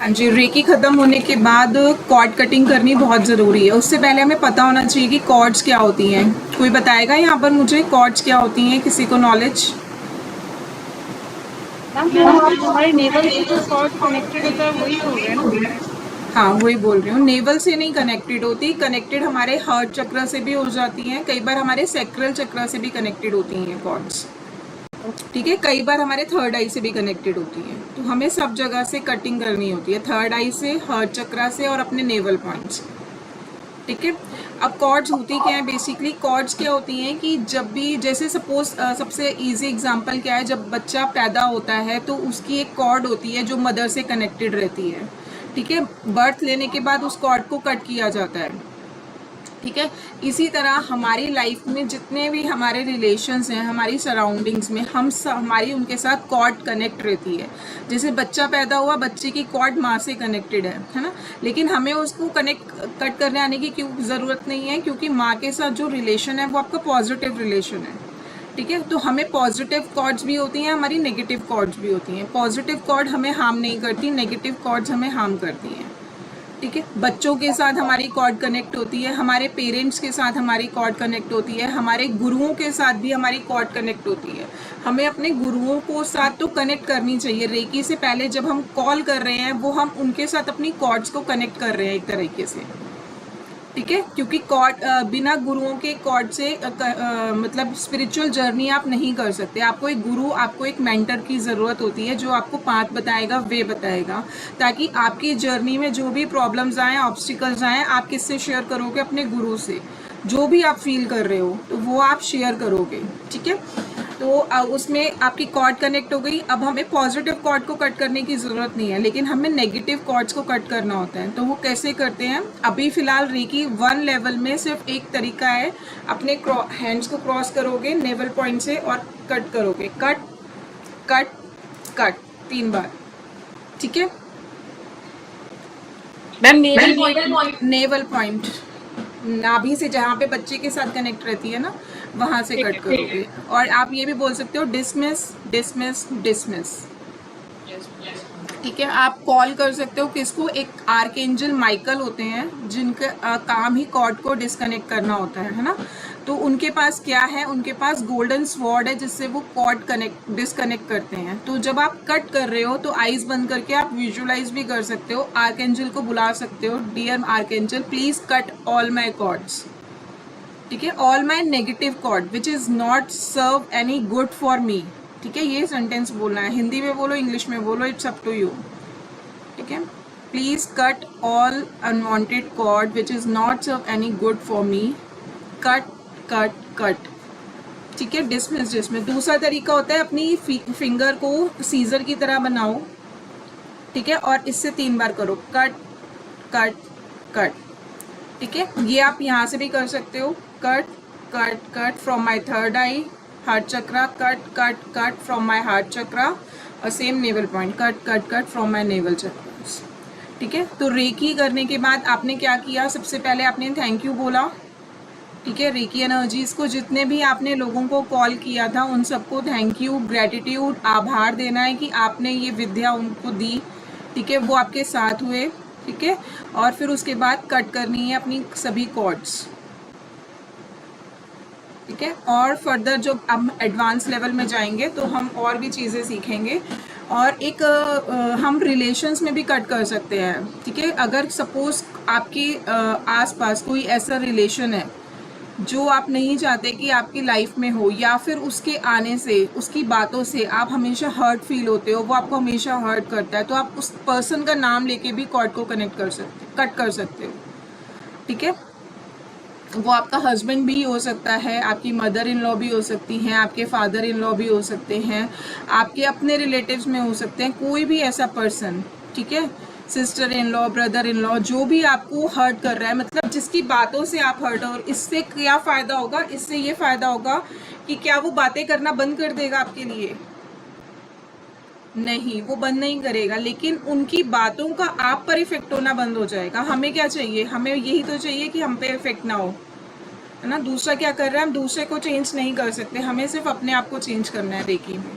जी, recce ख़त्म होने के बाद कॉर्ड कटिंग करनी बहुत ज़रूरी है। उससे पहले हमें पता होना चाहिए कि कॉर्ड्स क्या होती हैं। कोई बताएगा यहाँ पर मुझे कॉर्ड्स क्या होती हैं, किसी को नॉलेज? हमारे नेवल से जो कॉर्ड कनेक्टेड होता है वही बोल रहे हैं ना। हाँ, वही बोल रही हूँ। नेवल से नहीं कनेक्टेड होती, कनेक्टेड हमारे हार्ट चक्र से भी हो जाती हैं, कई बार हमारे सैक्रल चक्र से भी कनेक्टेड होती हैं कॉर्ड्स। ठीक है, कई बार हमारे थर्ड आई से भी कनेक्टेड होती है। तो हमें सब जगह से कटिंग करनी होती है, थर्ड आई से, हार्ट चक्र से और अपने नेवल पॉइंट से। ठीक है, अब कॉर्ड्स होती क्या है बेसिकली? कॉर्ड्स क्या होती हैं कि जब भी, जैसे सपोज सबसे इजी एग्जांपल क्या है, जब बच्चा पैदा होता है तो उसकी एक कॉर्ड होती है जो मदर से कनेक्टेड रहती है। ठीक है, बर्थ लेने के बाद उस कॉर्ड को कट किया जाता है। ठीक है, इसी तरह हमारी लाइफ में जितने भी हमारे रिलेशंस हैं, हमारी सराउंडिंग्स में हमारी उनके साथ कॉर्ड कनेक्ट रहती है। जैसे बच्चा पैदा हुआ, बच्चे की कॉर्ड माँ से कनेक्टेड है ना, लेकिन हमें उसको कट करने आने की क्यों ज़रूरत नहीं है, क्योंकि माँ के साथ जो रिलेशन है वो आपका पॉजिटिव रिलेशन है। ठीक है, तो हमें पॉजिटिव कॉर्ड्स भी होती हैं, हमारी नेगेटिव कॉर्ड्स भी होती हैं। पॉजिटिव कॉर्ड हमें हार्म नहीं करती, नेगेटिव कॉर्ड्स हमें हार्म करती हैं। ठीक है, बच्चों के साथ हमारी कॉर्ड कनेक्ट होती है, हमारे पेरेंट्स के साथ हमारी कॉर्ड कनेक्ट होती है, हमारे गुरुओं के साथ भी हमारी कॉर्ड कनेक्ट होती है। हमें अपने गुरुओं को साथ तो कनेक्ट करनी चाहिए। रेकी से पहले जब हम कॉल कर रहे हैं वो हम उनके साथ अपनी कॉर्ड्स को कनेक्ट कर रहे हैं एक तरीके से। ठीक है, क्योंकि कॉर्ड बिना गुरुओं के कॉर्ड से मतलब स्पिरिचुअल जर्नी आप नहीं कर सकते। आपको एक गुरु, आपको एक मेंटर की ज़रूरत होती है जो आपको पाथ बताएगा, वे बताएगा, ताकि आपकी जर्नी में जो भी प्रॉब्लम्स आएँ, ऑब्स्टिकल्स आएँ, आप किससे शेयर करोगे? अपने गुरु से। जो भी आप फील कर रहे हो तो वो आप शेयर करोगे। ठीक है, तो उसमें आपकी कॉर्ड कनेक्ट हो गई। अब हमें पॉजिटिव कॉर्ड को कट करने की ज़रूरत नहीं है, लेकिन हमें नेगेटिव कॉर्ड्स को कट करना होता है। तो वो कैसे करते हैं? अभी फ़िलहाल रेकी 1 लेवल में सिर्फ एक तरीका है, अपने हैंड्स को क्रॉस करोगे नेवल पॉइंट से और कट करोगे। कट कट कट 3 बार। ठीक है मैम नेवल पॉइंट नाभि से, जहाँ पे बच्चे के साथ कनेक्ट रहती है ना, वहाँ से कट करोगे। और आप ये भी बोल सकते हो डिसमिस डिसमिस डिसमिस। ठीक है, आप कॉल कर सकते हो किसको? एक आर्कएंजल माइकल होते हैं जिनका काम ही कॉर्ड को डिस्कनेक्ट करना होता है ना। तो उनके पास क्या है? उनके पास गोल्डन स्वॉर्ड है जिससे वो कॉर्ड डिस्कनेक्ट करते हैं। तो जब आप कट कर रहे हो तो आईज बंद करके आप विजुअलाइज भी कर सकते हो, आर्कएंजल को बुला सकते हो, dear archangel please cut all my cords. ठीक है, all my negative cord which is not serve any good for me. ठीक है, ये सेंटेंस बोलना है, हिंदी में बोलो, इंग्लिश में बोलो, इट्स अप टू यू। ठीक है, please cut all unwanted cord which is not serve any good for me. Cut cut cut. ठीक है, डिसमिस डिसमिस। दूसरा तरीका होता है अपनी फिंगर को सीजर की तरह बनाओ। ठीक है, और इससे 3 बार करो, कट कट कट। ठीक है, ये आप यहाँ से भी कर सकते हो, cut cut cut from my third eye heart chakra, cut cut cut from my heart chakra, और same navel point, cut cut cut from my navel chakra. ठीक है, तो रेकी करने के बाद आपने क्या किया? सबसे पहले आपने थैंक यू बोला। ठीक है, रेकी एनर्जीज को, जितने भी आपने लोगों को कॉल किया था उन सबको थैंक यू, ग्रेटिट्यूड, आभार देना है कि आपने ये विद्या उनको दी। ठीक है, वो आपके साथ हुए। ठीक है, और फिर उसके बाद कट करनी है अपनी सभी कॉर्ड्स। ठीक है, और फर्दर जो हम एडवांस लेवल में जाएंगे तो हम और भी चीज़ें सीखेंगे। और एक हम रिलेशंस में भी कट कर सकते हैं। ठीक है, अगर सपोज आपके आसपास कोई ऐसा रिलेशन है जो आप नहीं चाहते कि आपकी लाइफ में हो, या फिर उसके आने से, उसकी बातों से आप हमेशा हर्ट फील होते हो, वो आपको हमेशा हर्ट करता है, तो आप उस पर्सन का नाम लेके भी कॉर्ड को कट कर सकते हो। ठीक है, वो आपका हस्बैंड भी हो सकता है, आपकी मदर इन लॉ भी हो सकती हैं, आपके फादर इन लॉ भी हो सकते हैं, आपके अपने रिलेटिव्स में हो सकते हैं, कोई भी ऐसा पर्सन। ठीक है, sister in law, brother in law, जो भी आपको हर्ट कर रहा है, मतलब जिसकी बातों से आप हर्ट हो। इससे क्या फ़ायदा होगा? इससे ये फ़ायदा होगा कि क्या वो बातें करना बंद कर देगा आपके लिए? नहीं, वो बंद नहीं करेगा, लेकिन उनकी बातों का आप पर इफेक्ट होना बंद हो जाएगा। हमें क्या चाहिए? हमें यही तो चाहिए कि हम पे इफेक्ट ना हो, है ना। दूसरा क्या कर रहा है, हम दूसरे को चेंज नहीं कर सकते, हमें सिर्फ अपने आप को चेंज करना है रेकी में।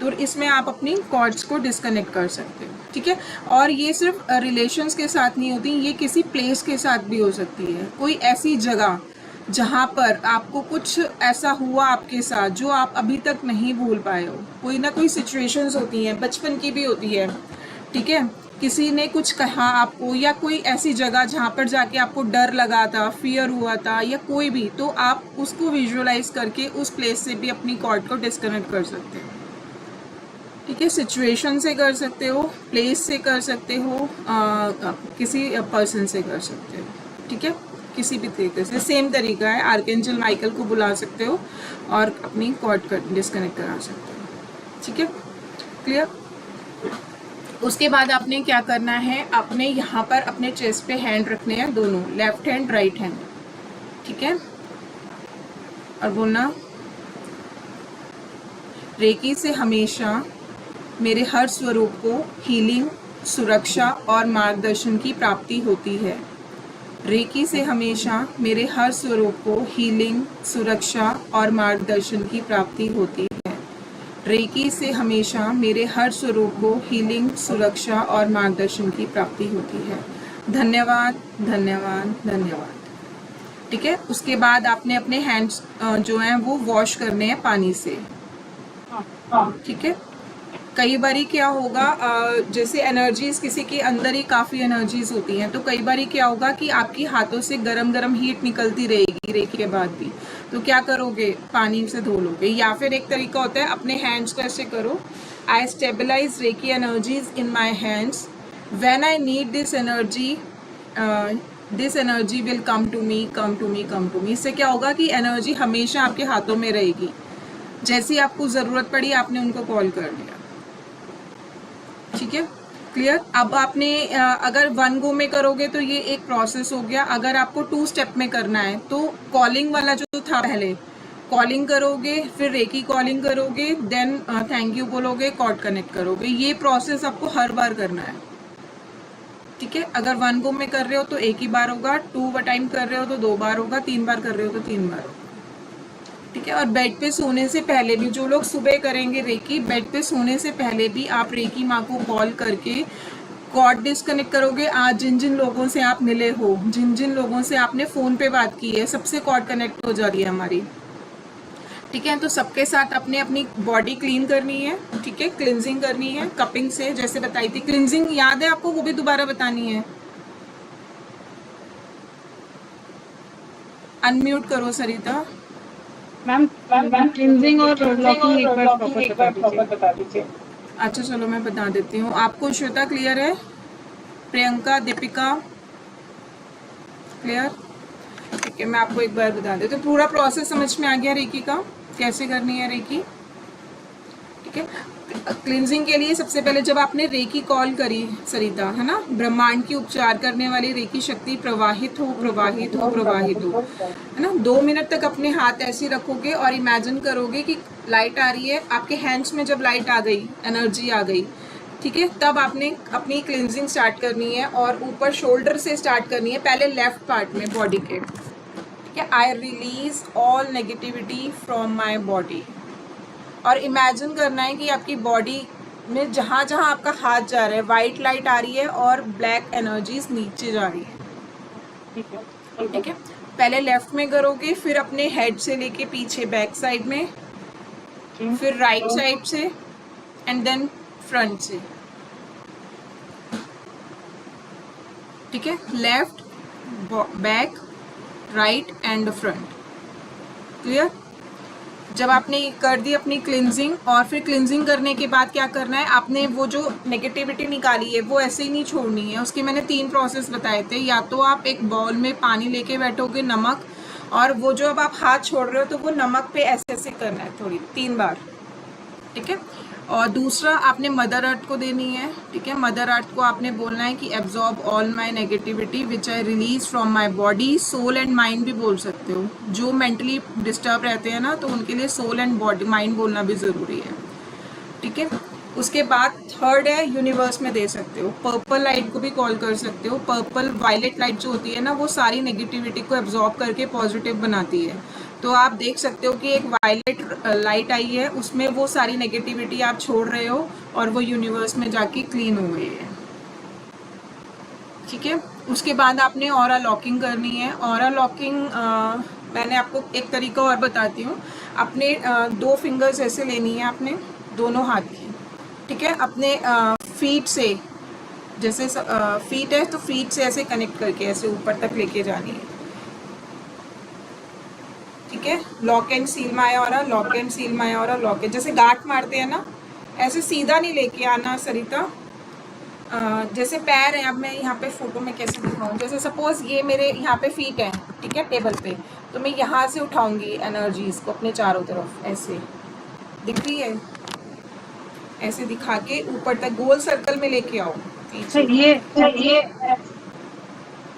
तो इसमें आप अपनी कॉर्ड्स को डिस्कनेक्ट कर सकते हो, ठीक है। और ये सिर्फ रिलेशंस के साथ नहीं होती, ये किसी प्लेस के साथ भी हो सकती है। कोई ऐसी जगह जहाँ पर आपको कुछ ऐसा हुआ आपके साथ जो आप अभी तक नहीं भूल पाए हो, कोई ना कोई सिचुएशंस होती हैं, बचपन की भी होती है, ठीक है। किसी ने कुछ कहा आपको, या कोई ऐसी जगह जहाँ पर जाके आपको डर लगा था, फियर हुआ था, या कोई भी, तो आप उसको विजुअलाइज करके उस प्लेस से भी अपनी कॉर्ड को डिस्कनेक्ट कर सकते हो, ठीक है। सिचुएशन से कर सकते हो, प्लेस से कर सकते हो, किसी पर्सन से कर सकते हो, ठीक है। किसी भी तरीके से सेम तरीका है, आर्कएंजल माइकल को बुला सकते हो और अपनी कॉर्ड डिस्कनेक्ट करा सकते हो, ठीक है। क्लियर। उसके बाद आपने क्या करना है, आपने यहाँ पर अपने चेस्ट पे हैंड रखने हैं, दोनों, लेफ्ट हैंड राइट हैंड, ठीक है। और बोलना, रेकी से हमेशा मेरे हर स्वरूप को हीलिंग, सुरक्षा और मार्गदर्शन की प्राप्ति होती है। रेकी से हमेशा मेरे हर स्वरूप को हीलिंग, सुरक्षा और मार्गदर्शन की प्राप्ति होती है। रेकी से हमेशा मेरे हर स्वरूप को हीलिंग, सुरक्षा और मार्गदर्शन की प्राप्ति होती है। धन्यवाद, धन्यवाद, धन्यवाद, ठीक है। उसके बाद आपने अपने हैंड्स जो हैं वो वॉश करने हैं पानी से, ठीक है। कई बारी क्या होगा, जैसे एनर्जीज किसी के अंदर ही काफ़ी एनर्जीज होती हैं, तो कई बारी क्या होगा कि आपकी हाथों से गरम गरम हीट निकलती रहेगी रेकी के बाद भी, तो क्या करोगे, पानी से धो लोगे। या फिर एक तरीका होता है, अपने हैंड्स को ऐसे करो, I stabilize reiki energies in my hands, when I need this energy will come to me, come to me, come to me. इससे क्या होगा कि एनर्जी हमेशा आपके हाथों में रहेगी, जैसी आपको ज़रूरत पड़ी आपने उनको कॉल कर लिया, ठीक है। क्लियर। अब आपने अगर 1 गो में करोगे तो ये एक प्रोसेस हो गया। अगर आपको 2 स्टेप में करना है तो कॉलिंग वाला जो था, पहले कॉलिंग करोगे, फिर रेकी कॉलिंग करोगे, देन थैंक यू बोलोगे, कॉर्ड कनेक्ट करोगे। ये प्रोसेस आपको हर बार करना है, ठीक है। अगर 1 गो में कर रहे हो तो एक ही बार होगा, 2 टाइम कर रहे हो तो 2 बार होगा, 3 बार कर रहे हो तो 3 बार होगा, ठीक है। और बेड पे सोने से पहले भी, जो लोग सुबह करेंगे रेकी, बेड पे सोने से पहले भी आप रेकी माँ को कॉल करके कॉर्ड डिस्कनेक्ट करोगे। आज जिन जिन लोगों से आप मिले हो, जिन जिन लोगों से आपने फ़ोन पे बात की है, सबसे कॉर्ड कनेक्ट हो जा रही है हमारी, ठीक है। तो सबके साथ अपने अपनी बॉडी क्लीन करनी है, ठीक है, क्लिनजिंग करनी है कपिंग से, जैसे बताई थी। क्लिनजिंग याद है आपको, वो भी दोबारा बतानी है। अनम्यूट करो सरिता। मैम क्लींजिंग और लॉकिंग एक बार प्रॉपर बता दीजिए। अच्छा चलो मैं बता देती हूँ आपको। श्वेता क्लियर है? प्रियंका, दीपिका क्लियर? ठीक है, मैं आपको एक बार बता देती हूँ। पूरा प्रोसेस समझ में आ गया रेकी का, कैसे करनी है रेकी, ठीक है। क्लिनजिंग के लिए सबसे पहले जब आपने रेकी कॉल करी सरिता, है ना, ब्रह्मांड की उपचार करने वाली रेकी शक्ति प्रवाहित हो, प्रवाहित हो, प्रवाहित हो, है ना। 2 मिनट तक अपने हाथ ऐसे रखोगे और इमेजिन करोगे कि लाइट आ रही है आपके हैंड्स में। जब लाइट आ गई, एनर्जी आ गई, ठीक है, तब आपने अपनी क्लिनजिंग स्टार्ट करनी है और ऊपर शोल्डर से स्टार्ट करनी है, पहले लेफ्ट पार्ट में बॉडी के, ठीक है। I release all negativity from my body, और इमेजिन करना है कि आपकी बॉडी में जहाँ जहाँ आपका हाथ जा रहा है वाइट लाइट आ रही है और ब्लैक एनर्जीज नीचे जा रही है, ठीक है। पहले लेफ्ट में करोगे, फिर अपने हेड से लेके पीछे बैक साइड में, फिर राइट साइड से, एंड देन फ्रंट से, ठीक है। Left, back, right and front, clear. जब आपने कर दी अपनी क्लिनजिंग, और फिर क्लिनजिंग करने के बाद क्या करना है, आपने वो जो नेगेटिविटी निकाली है वो ऐसे ही नहीं छोड़नी है। उसके मैंने 3 प्रोसेस बताए थे। या तो आप एक बाउल में पानी लेके बैठोगे, नमक, और वो जो अब आप हाथ छोड़ रहे हो तो वो नमक पे ऐसे ऐसे करना है 3 बार, ठीक है। और दूसरा आपने मदर अर्थ को देनी है, ठीक है। मदर अर्थ को आपने बोलना है कि absorb all my negativity which I release from my body, soul and mind भी बोल सकते हो। जो मेंटली डिस्टर्ब रहते हैं ना, तो उनके लिए सोल एंड बॉडी, माइंड बोलना भी ज़रूरी है, ठीक है। उसके बाद थर्ड है यूनिवर्स में दे सकते हो। पर्पल लाइट को भी कॉल कर सकते हो। पर्पल वायलेट लाइट जो होती है ना, वो सारी नेगेटिविटी को एब्जॉर्ब करके पॉजिटिव बनाती है। तो आप देख सकते हो कि एक वायलेट लाइट आई है, उसमें वो सारी नेगेटिविटी आप छोड़ रहे हो और वो यूनिवर्स में जाके क्लीन हो गई है। ठीक है, उसके बाद आपने ऑरा लॉकिंग करनी है। ऑरा लॉकिंग मैंने आपको एक तरीका और बताती हूँ। अपने 2 फिंगर्स ऐसे लेनी है आपने, दोनों हाथ की। ठीक है, अपने फीट से, जैसे फीट है तो फीट से ऐसे कनेक्ट करके ऐसे ऊपर तक लेके जानी है। ठीक है, lock and seal my aura, lock and seal my aura, lock and, जैसे गांठ मारते हैं ना, ऐसे सीधा नहीं लेके आना सरिता। जैसे पैर है, अब मैं यहाँ पे फोटो में कैसे दिखाऊं, जैसे सपोज ये मेरे यहाँ पे फीट है, ठीक है, टेबल पे, तो मैं यहाँ से उठाऊंगी एनर्जीज को अपने चारों तरफ, ऐसे दिख रही है, ऐसे दिखा के ऊपर तक गोल सर्कल में लेके आओ पीछे। ये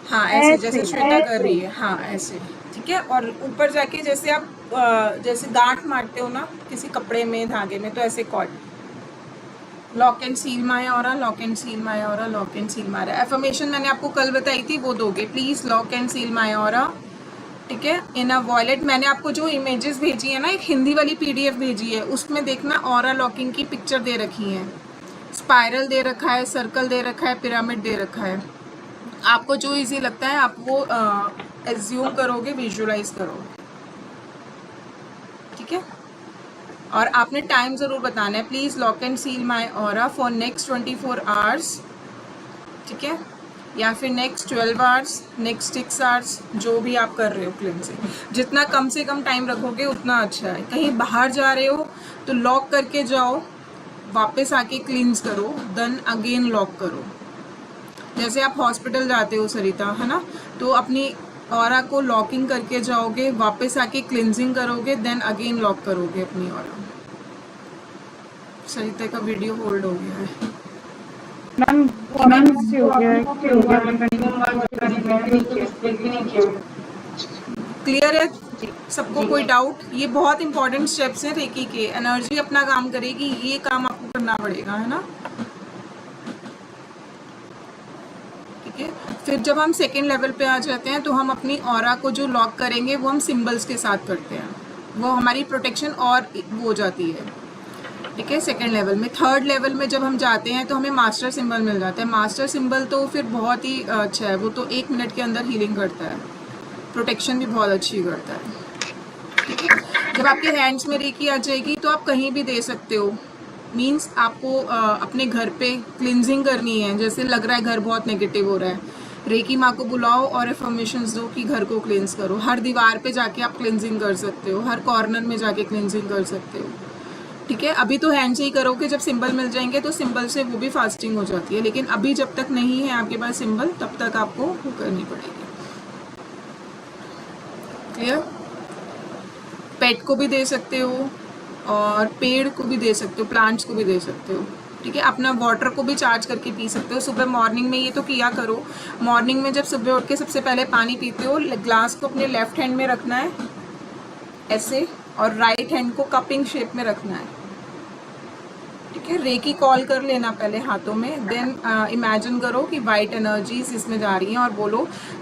हाँ ऐसे, जैसे श्वेता कर रही है, हाँ ऐसे। ठीक है, और ऊपर जाके जैसे आप जैसे गांठ मारते हो ना किसी कपड़े में, धागे में, तो ऐसे cord, lock and seal my aura, lock and seal my aura, lock and seal my aura. Affirmation मैंने आपको कल बताई थी, वो दोगे please, lock and seal my aura. ठीक है, इन अ वॉलेट। मैंने आपको जो इमेजेस भेजी है ना, एक हिंदी वाली PDF भेजी है, उसमें देखना ऑरा लॉकिंग की पिक्चर दे रखी है, स्पाइरल दे रखा है, सर्कल दे रखा है, पिरामिड दे रखा है। आपको जो इजी लगता है आप वो एज्यूम करोगे, विजुअलाइज करोगे। ठीक है, और आपने टाइम ज़रूर बताना है, please lock and seal my aura for next 24 hours. ठीक है, या फिर नेक्स्ट 12 आवर्स, नेक्स्ट 6 आवर्स, जो भी आप कर रहे हो क्लींजिंग। जितना कम से कम टाइम रखोगे उतना अच्छा है। कहीं बाहर जा रहे हो तो लॉक करके जाओ, वापस आके क्लींस करो, देन अगेन लॉक करो। जैसे आप हॉस्पिटल जाते हो सरिता, है ना, तो अपनी ऑरा को लॉकिंग करके जाओगे, वापस आके क्लिनजिंग करोगे, देन अगेन लॉक करोगे अपनी ऑरा। सरिता का वीडियो होल्ड हो गया है मैम से हो गया है क्लियर है सबको? कोई डाउट? ये बहुत इंपॉर्टेंट स्टेप्स हैं रेकी के। एनर्जी अपना काम करेगी, ये काम आपको करना पड़ेगा, है ना। ठीक है, फिर जब हम सेकेंड लेवल पे आ जाते हैं तो हम अपनी ऑरा को जो लॉक करेंगे वो हम सिंबल्स के साथ करते हैं, वो हमारी प्रोटेक्शन और वो हो जाती है। ठीक है, सेकेंड लेवल में। थर्ड लेवल में जब हम जाते हैं तो हमें मास्टर सिंबल मिल जाता है। मास्टर सिंबल तो फिर बहुत ही अच्छा है, वो तो 1 मिनट के अंदर हीलिंग करता है, प्रोटेक्शन भी बहुत अच्छी करता है। ठीक है, जब आपके हैंड्स में रेकी आ जाएगी तो आप कहीं भी दे सकते हो। मीन्स आपको अपने घर पे क्लिनजिंग करनी है, जैसे लग रहा है घर बहुत नेगेटिव हो रहा है, रेकी माँ को बुलाओ और एफर्मेशंस दो कि घर को क्लिनज करो। हर दीवार पे जाके आप क्लिनजिंग कर सकते हो, हर कॉर्नर में जाके क्लिनजिंग कर सकते हो। ठीक है, अभी तो हैंड से ही करोगे, जब सिंबल मिल जाएंगे तो सिंबल से वो भी फास्टिंग हो जाती है, लेकिन अभी जब तक नहीं है आपके पास सिंबल तब तक आपको वो करनी पड़ेगी। क्लियर? पेट को भी दे सकते हो और पेड़ को भी दे सकते हो, प्लांट्स को भी दे सकते हो। ठीक है, अपना वाटर को भी चार्ज करके पी सकते हो। सुबह मॉर्निंग में ये तो किया करो, मॉर्निंग में जब सुबह उठ के सबसे पहले पानी पीते हो, ग्लास को अपने लेफ्ट हैंड में रखना है ऐसे, और राइट हैंड को कपिंग शेप में रखना है। ठीक है, रेकी कॉल कर लेना पहले हाथों में, देन इमेजिन करो कि वाइट एनर्जीज इसमें जा रही हैं और बोलो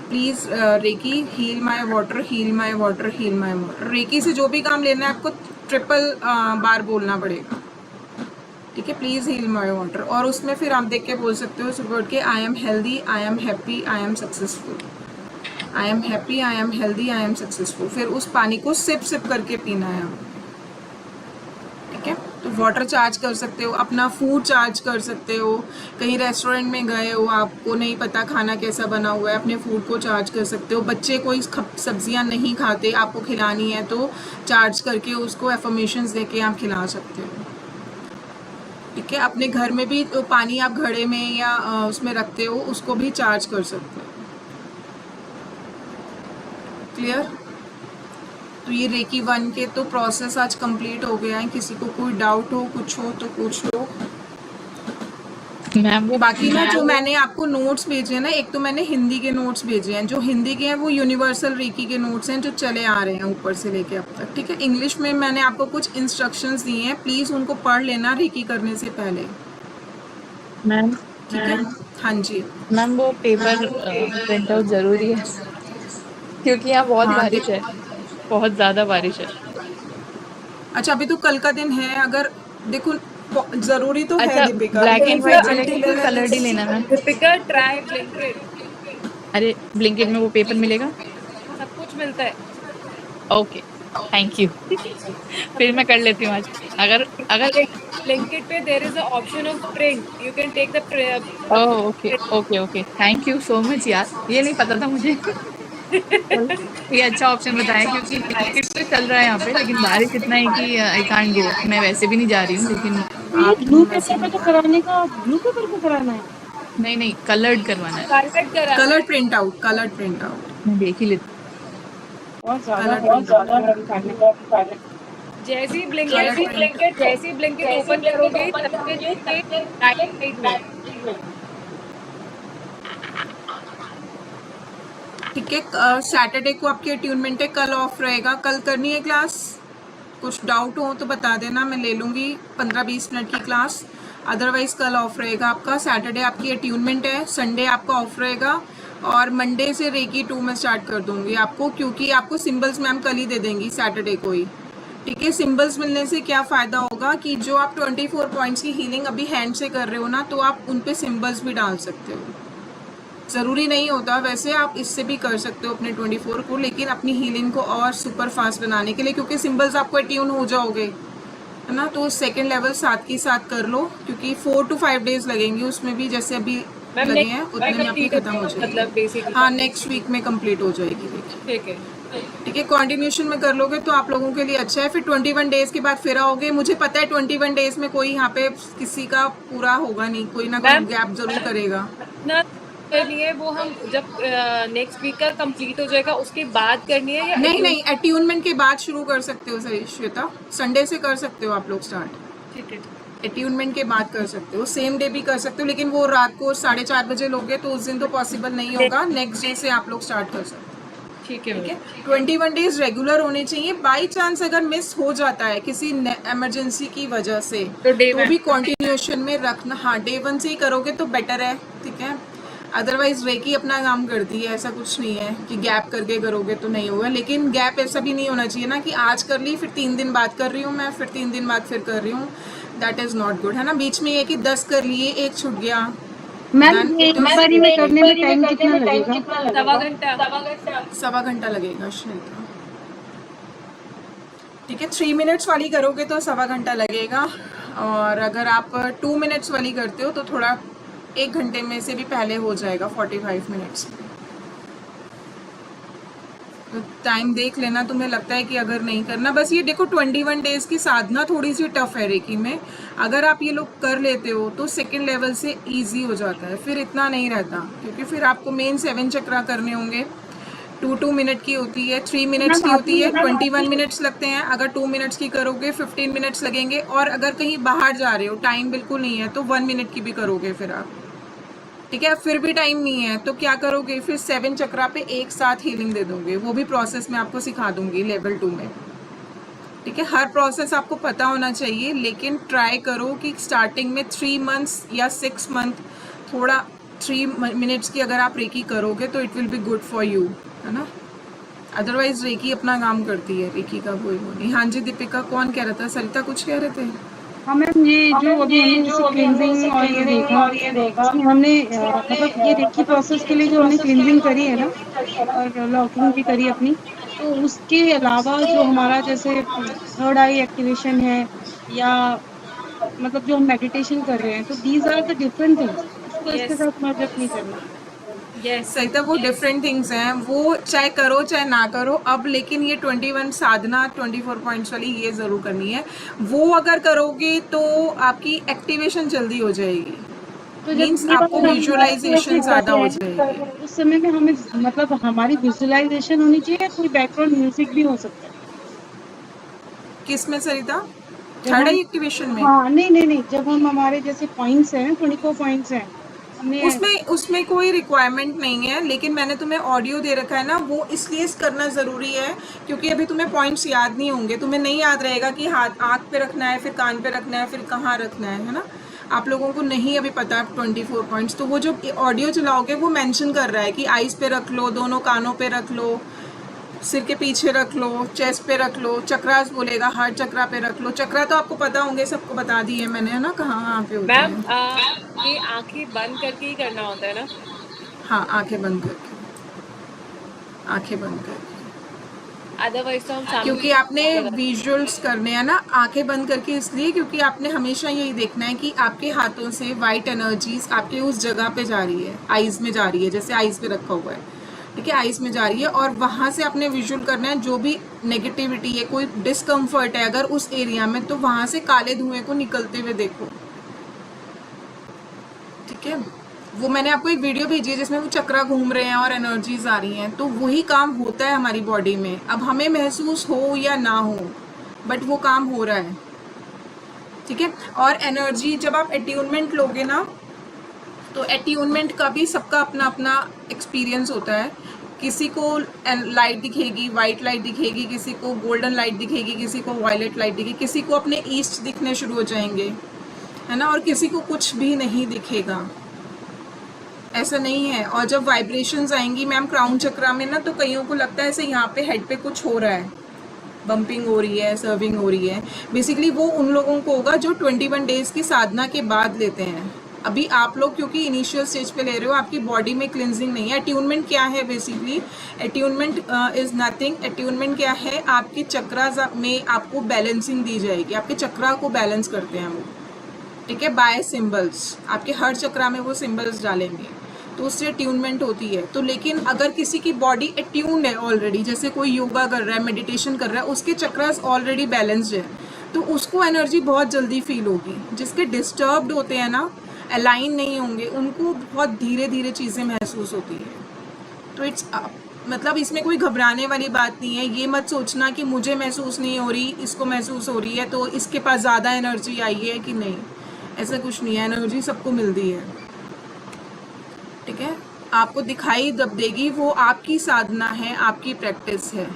please reiki heal my water, heal my water, heal my water. Reiki से जो भी काम लेना है आपको ट्रिपल बार बोलना पड़ेगा। ठीक है, प्लीज़ हील माय वाटर। और उसमें फिर आप देख के बोल सकते हो सुबह उठ के, I am healthy, I am happy, I am successful, I am happy, I am healthy, I am successful. फिर उस पानी को सिप सिप करके पीना है आप। ठीक है, तो वाटर चार्ज कर सकते हो, अपना फूड चार्ज कर सकते हो। कहीं रेस्टोरेंट में गए हो, आपको नहीं पता खाना कैसा बना हुआ है, अपने फूड को चार्ज कर सकते हो। बच्चे कोई सब्जियां नहीं खाते, आपको खिलानी है तो चार्ज करके उसको एफर्मेशंस देके आप खिला सकते हो। ठीक है, अपने घर में भी तो पानी आप घड़े में या उसमें रखते हो, उसको भी चार्ज कर सकते हो। क्लियर? तो ये रेकी 1 के तो प्रोसेस आज कंप्लीट हो गया है। किसी को कोई डाउट हो, कुछ हो तो पूछ लो मैम। बाकी ना जो मैंने आपको नोट्स भेजे हैं ना, एक तो मैंने हिंदी के नोट्स भेजे हैं, जो हिंदी के हैं वो यूनिवर्सल रेकी के नोट्स हैं जो चले आ रहे हैं ऊपर से लेके अब तक। ठीक है, इंग्लिश में मैंने आपको कुछ इंस्ट्रक्शंस दिए हैं, प्लीज़ उनको पढ़ लेना रेकी करने से पहले। मैम ठीक है, हाँ जी मैम, वो पेपर प्रिंट आउट जरूरी है क्योंकि यहाँ बहुत हाँ बारिश है। बहुत ज्यादा बारिश है। अच्छा अभी तो कल का दिन है, अगर देखो जरूरी तो है अच्छा, दीपिका, ब्लैक लेकिन एंड फिर व्हाइट चलेगा until कि and कलर्ड ही unless- लेना मैम? दीपिका ट्राई ब्लिंकिट, अरे ब्लिंकिट में वो पेपर मिलेगा? सब कुछ मिलता है। Okay, thank you. फिर मैं कर लेती हूँ आज। अगर अगर ब्लिंकिट पे there is a option of print, you can take the okay okay okay, thank you so much यार, ये नहीं पता था मुझे। चलो, ये अच्छा ऑप्शन बताया, क्योंकि ब्लिंकिट तो चल रहा है यहाँ पे, लेकिन बारिश इतना है कि आई कांट गो। मैं वैसे भी नहीं जा रही हूँ, लेकिन तो ये आप ब्लू वैसे पेपर पे तो कराने का, ब्लू पेपर पे कराना है। नहीं नहीं, कलर्ड करवाना है। कलर करा colour print out, colour print out, मैं देख ही लेती बहुत कलर ज्यादा प्रिंट आउट। जैसी Colour ब्लिंकिट ओपन करोगे तब ये राइट साइड में। ठीक है, सैटरडे को आपकी अट्यूनमेंट है, कल ऑफ रहेगा। कल करनी है क्लास? कुछ डाउट हो तो बता देना, मैं ले लूँगी 15-20 मिनट की क्लास। अदरवाइज कल ऑफ रहेगा आपका। सैटरडे आपकी अट्यूनमेंट है, संडे आपका ऑफ रहेगा, और मंडे से रेकी 2 में स्टार्ट कर दूंगी आपको, क्योंकि आपको सिंबल्स मैम कल ही दे देंगी सैटरडे को ही। ठीक है, सिंबल्स मिलने से क्या फ़ायदा होगा कि जो आप 24 पॉइंट्स की हीलिंग अभी हैंड से कर रहे हो ना, तो आप उन पे सिंबल्स भी डाल सकते हो। ज़रूरी नहीं होता, वैसे आप इससे भी कर सकते हो अपने 24 को, लेकिन अपनी हीलिंग को और सुपर फास्ट बनाने के लिए, क्योंकि सिंबल्स आपको अट्यून हो जाओगे, है ना, तो सेकंड लेवल साथ के साथ कर लो, क्योंकि 4 to 5 डेज लगेंगे उसमें भी, जैसे अभी मैम लगे हैं उतने में आपकी कंप्लीट खत्म हो जाएगी। मतलब बेसिकली हाँ, नेक्स्ट वीक में कंप्लीट हो जाएगी। देखिए ठीक है। ठीक है, कॉन्टिन्यूशन में कर लोगे तो आप लोगों के लिए अच्छा है। फिर 21 डेज के बाद फिर आओगे। मुझे पता है 21 डेज में कोई यहाँ पे किसी का पूरा होगा नहीं, कोई ना कोई मैम, गैप जरूर करेगा। ना करनी है वो हम जब नेक्स्ट वीक का कंप्लीट हो जाएगा उसके बाद करनी है या नहीं नहीं, अट्यूनमेंट के बाद शुरू कर सकते हो सही श्वेता, संडे से कर सकते हो आप लोग स्टार्ट। ठीक है। अट्यूनमेंट के बाद कर सकते हो, सेम डे भी कर सकते हो, लेकिन वो रात को 4:30 बजे लोगे तो उस दिन तो पॉसिबल नहीं होगा। नेक्स्ट डे से आप लोग स्टार्ट कर सकते हो। ठीक है। ठीक है, 21 डेज रेगुलर होने चाहिए। बाई चांस अगर मिस हो जाता है किसी इमरजेंसी की वजह से, तो day तो one। भी कॉन्टिन्यूशन में रखना। हाँ, डे 1 से ही करोगे तो बेटर है। ठीक है, अदरवाइज रेकी अपना काम करती है, ऐसा कुछ नहीं है कि गैप करके करोगे तो नहीं होगा, लेकिन गैप ऐसा भी नहीं होना चाहिए ना कि आज कर ली फिर 3 दिन बाद कर रही हूँ मैं, फिर 3 दिन बाद फिर कर रही हूँ। दैट इज़ नॉट गुड, है ना। बीच में ये कि 10 कर लिए, एक छूट गया। मैम ये एक बारी में करने में टाइम कितना लगेगा? सवा 1.25 घंटा। घंटा लगेगा शायद। ठीक है, 3 मिनट्स वाली करोगे तो 1.25 घंटा लगेगा, और अगर आप 2 मिनट्स वाली करते हो तो थोड़ा 1 घंटे में से भी पहले हो जाएगा, 45 मिनट्स। तो टाइम देख लेना, तुम्हें लगता है कि अगर नहीं करना, बस ये देखो 21 डेज की साधना थोड़ी सी टफ है रेकी में। अगर आप ये लोग कर लेते हो तो सेकंड लेवल से इजी हो जाता है, फिर इतना नहीं रहता, क्योंकि फिर आपको मेन 7 चक्रा करने होंगे। 2 मिनट की होती है, 3 मिनट्स की होती है, 21 मिनट्स लगते हैं। अगर 2 मिनट्स की करोगे 15 मिनट्स लगेंगे, और अगर कहीं बाहर जा रहे हो, टाइम बिल्कुल नहीं है, तो 1 मिनट की भी करोगे फिर आप। ठीक है, फिर भी टाइम नहीं है तो क्या करोगे, फिर 7 चक्रा पे एक साथ हीलिंग दे दोगे। वो भी प्रोसेस मैं आपको सिखा दूंगी लेवल 2 में। ठीक है, हर प्रोसेस आपको पता होना चाहिए, लेकिन ट्राई करो कि स्टार्टिंग में 3 मंथ्स या 6 मंथ थोड़ा 3 मिनट्स की अगर आप रेकी करोगे तो it will be good for you, है ना। अदरवाइज रेकी अपना काम करती है, रेकी का कोई वो नहीं। हाँ जी दीपिका, कौन कह रहा था? सरिता कुछ कह रहे थे? हाँ मैम, ये जो अभी हमने जैसे क्लींजिंग और ये देखा, इसमें हमने मतलब ये रेकी प्रोसेस के लिए जो हमने क्लींजिंग करी है ना, और लॉकिंग भी करी अपनी, तो उसके अलावा जो हमारा जैसे थर्ड आई एक्टिवेशन है, या मतलब जो हम मेडिटेशन कर रहे हैं, तो these are the different things, उसको इसके Yes. साथ मर्ज अप नहीं करना। यस। सरिता, वो डिफरेंट थिंग्स हैं, वो चाहे करो चाहे ना करो अब, लेकिन ये 21 साधना 24 पॉइंट्स वाली ये ज़रूर करनी है। वो अगर करोगे तो आपकी एक्टिवेशन जल्दी हो जाएगी, तो मीन्स जब आपको विजुअलाइजेशन ज़्यादा हो जाएगी। उस समय में हमें मतलब हमारी विजुअलाइजेशन होनी चाहिए, या कोई बैकग्राउंड म्यूजिक भी हो सकता है? किस में सरिता? जब थर्ड हम- आई एक्टिवेशन में? हाँ, नहीं, जब हम हमारे जैसे पॉइंट्स हैं 24 पॉइंट्स हैं, हमने उसमें कोई रिक्वायरमेंट नहीं है, लेकिन मैंने तुम्हें ऑडियो दे रखा है ना, वो इसलिए करना ज़रूरी है क्योंकि अभी तुम्हें पॉइंट्स याद नहीं होंगे। तुम्हें नहीं याद रहेगा कि हाथ आँख पे रखना है, फिर कान पे रखना है, फिर कहाँ रखना है ना। आप लोगों को नहीं अभी पता 24 पॉइंट्स, तो वो जो ऑडियो चलाओगे वो मेंशन कर रहा है कि आईज पे रख लो, दोनों कानों पे रख लो, सिर के पीछे रख लो, चेस्ट पे रख लो, चक्रास बोलेगा, हार्ट चक्रा पे रख लो। चक्रा तो आपको पता होंगे, सबको बता दिए मैंने, है ना, कहाँ पे होते मैम हैं। ये आंखें बंद करके ही करना होता है ना? हाँ, आंखें बंद करके, आंखें बंद करके, अदरवाइज तो हम सामने क्योंकि आपने विजुअल्स करने हैं ना आंखें बंद करके, इसलिए क्योंकि आपने हमेशा यही देखना है कि आपके हाथों से वाइट एनर्जीज आपके उस जगह पे जा रही है, आईज में जा रही है, जैसे आईज पे रखा हुआ है, ठीक है, आईज में जा रही है, और वहां से आपने विजुअल करना है जो भी नेगेटिविटी है, कोई डिस्कम्फर्ट है अगर उस एरिया में, तो वहां से काले धुएं को निकलते हुए देखो, ठीक है। वो मैंने आपको एक वीडियो भेजी है जिसमें वो चक्रा घूम रहे हैं और एनर्जीज आ रही हैं, तो वही काम होता है हमारी बॉडी में। अब हमें महसूस हो या ना हो, बट वो काम हो रहा है, ठीक है। और एनर्जी जब आप अट्यूनमेंट लोगे ना, तो अट्यूनमेंट का भी सबका अपना अपना एक्सपीरियंस होता है। किसी को लाइट दिखेगी, वाइट लाइट दिखेगी, किसी को गोल्डन लाइट दिखेगी, किसी को वायलेट लाइट दिखेगी, किसी को अपने ईस्ट दिखने शुरू हो जाएंगे, है ना, और किसी को कुछ भी नहीं दिखेगा, ऐसा नहीं है। और जब वाइब्रेशंस आएंगी मैम क्राउन चक्रा में ना, तो कईयों को लगता है ऐसे यहाँ पे हेड पे कुछ हो रहा है, बम्पिंग हो रही है, सर्विंग हो रही है। बेसिकली वो उन लोगों को होगा जो 21 डेज की साधना के बाद लेते हैं। अभी आप लोग क्योंकि इनिशियल स्टेज पे ले रहे हो, आपकी बॉडी में क्लिनजिंग नहीं है। अट्यूनमेंट क्या है? Basically attunement is nothing. Attunement क्या है? आपके चक्रास में आपको बैलेंसिंग दी जाएगी, आपके चक्रा को बैलेंस करते हैं वो, ठीक है, बाय सिंबल्स। आपके हर चक्रा में वो सिंबल्स डालेंगे, तो उससे अट्यूनमेंट होती है। तो लेकिन अगर किसी की बॉडी अट्यून्ड है ऑलरेडी, जैसे कोई योगा कर रहा है, मेडिटेशन कर रहा है, उसके चक्रास ऑलरेडी बैलेंस्ड है, तो उसको एनर्जी बहुत जल्दी फील होगी। जिसके डिस्टर्ब्ड होते हैं ना, अलाइन नहीं होंगे, उनको बहुत धीरे धीरे चीज़ें महसूस होती है। तो इट्स मतलब इसमें कोई घबराने वाली बात नहीं है। ये मत सोचना कि मुझे महसूस नहीं हो रही, इसको महसूस हो रही है, तो इसके पास ज़्यादा एनर्जी आई है कि नहीं, ऐसा कुछ नहीं है। एनर्जी सबको मिलती है, ठीक है। आपको दिखाई जब देगी, वो आपकी साधना है, आपकी प्रैक्टिस है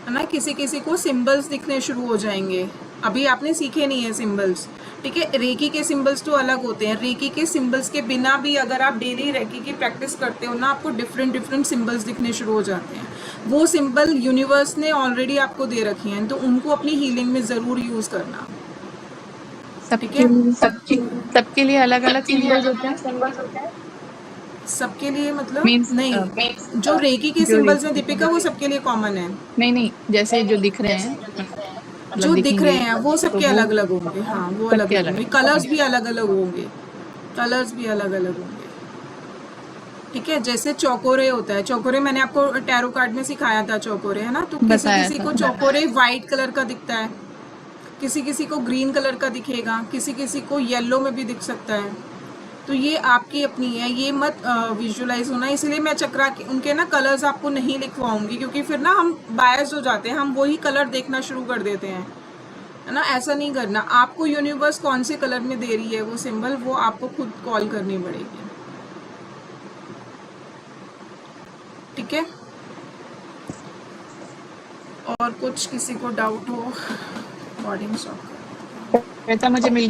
ना। किसी किसी को सिंबल्स दिखने शुरू हो जाएंगे, अभी आपने सीखे नहीं है सिंबल्स, ठीक है। रेकी के सिंबल्स तो अलग होते हैं। रेकी के सिंबल्स के बिना भी अगर आप डेली रेकी की प्रैक्टिस करते हो ना, आपको डिफरेंट डिफरेंट सिंबल्स दिखने शुरू हो जाते हैं। वो सिंबल यूनिवर्स ने ऑलरेडी आपको दे रखी हैं, तो उनको अपनी हीलिंग में ज़रूर यूज़ करना, ठीक है। सबके लिए अलग अलग सिंबल्स होते हैं। सबके लिए मतलब Means, नहीं, जो रेकी के सिंबल्स हैं दीपिका, वो सबके लिए कॉमन है। नहीं, जैसे जो दिख रहे हैं, जो दिख रहे हैं वो सबके तो वो अलग अलग होंगे। हाँ, वो अलग सबके अलग अलग होंगे, कलर्स भी अलग अलग होंगे, कलर्स भी अलग अलग होंगे, ठीक है। जैसे चौकोरे होता है, चौकोरे मैंने आपको टैरो कार्ड में सिखाया था, चौकोरे, है ना। तो किसी बताया किसी था। को चौकोरे वाइट कलर का दिखता है, किसी किसी को ग्रीन कलर का दिखेगा, किसी किसी को येलो में भी दिख सकता है। तो ये आपकी अपनी है, ये मत विजुअलाइज होना। इसलिए मैं चक्रा के उनके ना कलर्स आपको नहीं लिखवाऊंगी, क्योंकि फिर ना हम बायस हो जाते हैं, हम वही कलर देखना शुरू कर देते हैं, है ना। ऐसा नहीं करना। आपको यूनिवर्स कौन से कलर में दे रही है वो सिंबल, वो आपको खुद कॉल करनी पड़ेगी, ठीक है। और कुछ किसी को डाउट हो, बॉडी में शॉक मुझे मिल